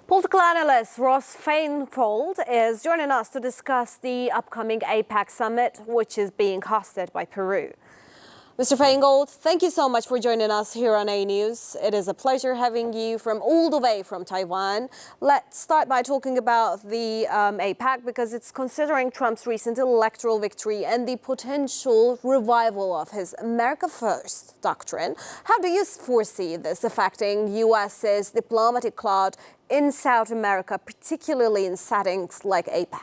Political analyst Ross Fainfold is joining us to discuss the upcoming APEC summit, which is being hosted by Peru. Mr. Fainfold, thank you so much for joining us here on A News. It is a pleasure having you from all the way from Taiwan. Let's start by talking about the APEC because it's considering Trump's recent electoral victory and the potential revival of his America First doctrine. How do you foresee this affecting U.S.'s diplomatic clout in South America, particularly in settings like APEC?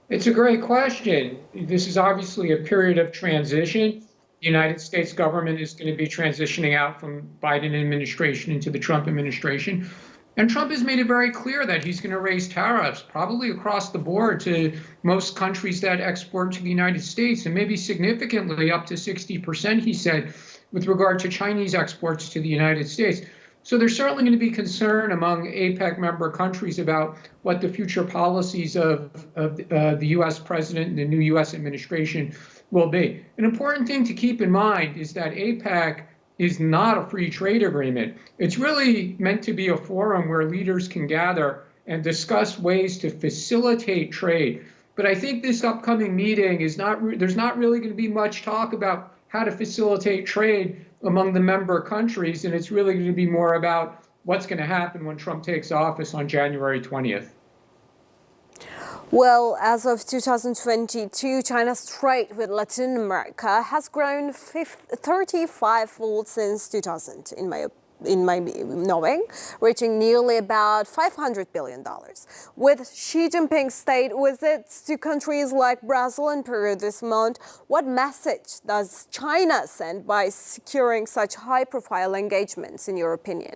It's a great question. This is obviously a period of transition. The United States government is going to be transitioning out from Biden administration into the Trump administration. And Trump has made it very clear that he's going to raise tariffs, probably across the board to most countries that export to the United States, and maybe significantly up to 60%, he said, with regard to Chinese exports to the United States. So there's certainly going to be concern among APEC member countries about what the future policies of the U.S. president and the new U.S. administration will be. An important thing to keep in mind is that APEC is not a free trade agreement. It's really meant to be a forum where leaders can gather and discuss ways to facilitate trade. But I think this upcoming meeting there's not really going to be much talk about how to facilitate trade among the member countries, and it's really going to be more about what's going to happen when Trump takes office on January 20th. Well, as of 2022, China's trade with Latin America has grown 35-fold since 2000, in my knowing, reaching nearly about $500 billion. With Xi Jinping's state visits to countries like Brazil and Peru this month, what message does China send by securing such high-profile engagements, in your opinion?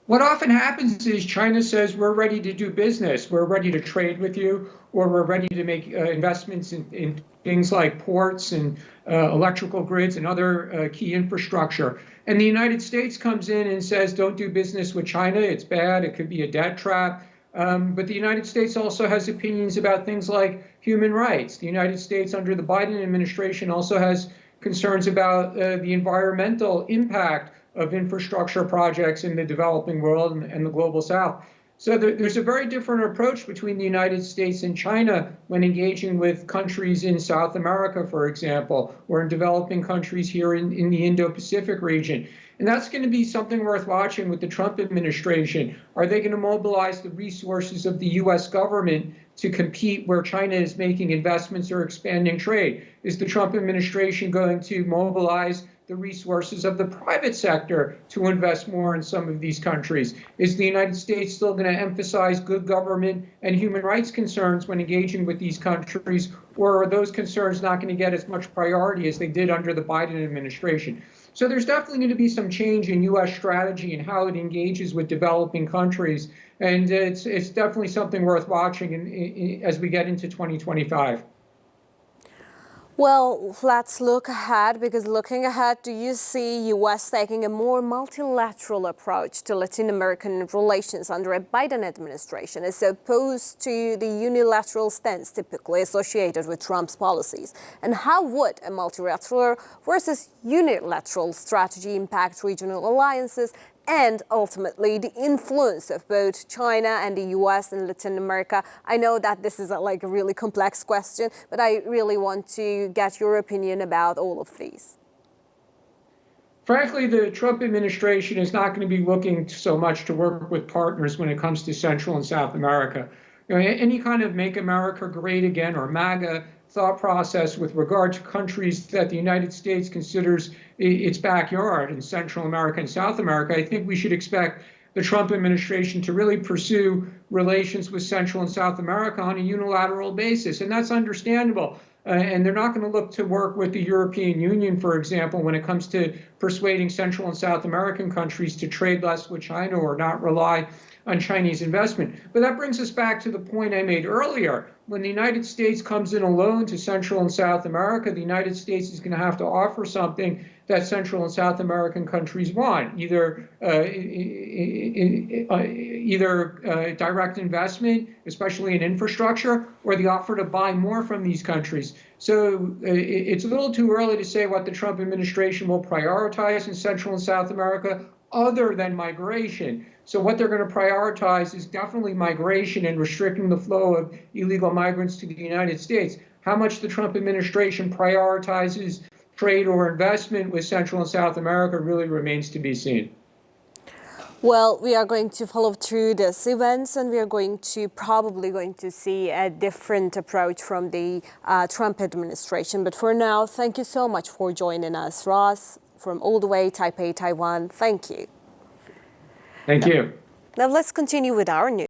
What often happens is China says, we're ready to do business, we're ready to trade with you, or we're ready to make investments in things like ports and electrical grids and other key infrastructure. And the United States comes in and says, don't do business with China, it's bad, it could be a debt trap. But the United States also has opinions about things like human rights. The United States under the Biden administration also has concerns about the environmental impact of infrastructure projects in the developing world and the global South. So there's a very different approach between the United States and China when engaging with countries in South America, for example, or in developing countries here in the Indo-Pacific region. And that's going to be something worth watching with the Trump administration. Are they going to mobilize the resources of the U.S. government to compete where China is making investments or expanding trade? Is the Trump administration going to mobilize the resources of the private sector to invest more in some of these countries? Is the United States still going to emphasize good government and human rights concerns when engaging with these countries, or are those concerns not going to get as much priority as they did under the Biden administration? So there's definitely going to be some change in U.S. strategy and how it engages with developing countries, and it's definitely something worth watching as we get into 2025. Well, let's look ahead, because looking ahead, do you see U.S. taking a more multilateral approach to Latin American relations under a Biden administration, as opposed to the unilateral stance typically associated with Trump's policies? And how would a multilateral versus unilateral strategy impact regional alliances and ultimately the influence of both China and the U.S. in Latin America? I know that this is a really complex question, but I really want to get your opinion about all of these. Frankly, the Trump administration is not going to be looking so much to work with partners when it comes to Central and South America. Any kind of Make America Great Again or MAGA thought process with regard to countries that the United States considers its backyard in Central America and South America, I think we should expect the Trump administration to really pursue relations with Central and South America on a unilateral basis. And that's understandable. And they're not going to look to work with the European Union, for example, when it comes to persuading Central and South American countries to trade less with China or not rely on Chinese investment. But that brings us back to the point I made earlier. When the United States comes in alone to Central and South America, the United States is going to have to offer something that Central and South American countries want, either direct investment, especially in infrastructure, or the offer to buy more from these countries. So it's a little too early to say what the Trump administration will prioritize in Central and South America. other than migration. So what they're going to prioritize is definitely migration and restricting the flow of illegal migrants to the United States. How much the Trump administration prioritizes trade or investment with Central and South America really remains to be seen. Well, we are going to follow through these events, and we are probably going to see a different approach from the Trump administration. But for now, thank you so much for joining us, Ross, from all the way Taipei, Taiwan. Thank you. Thank you. Now let's continue with our news.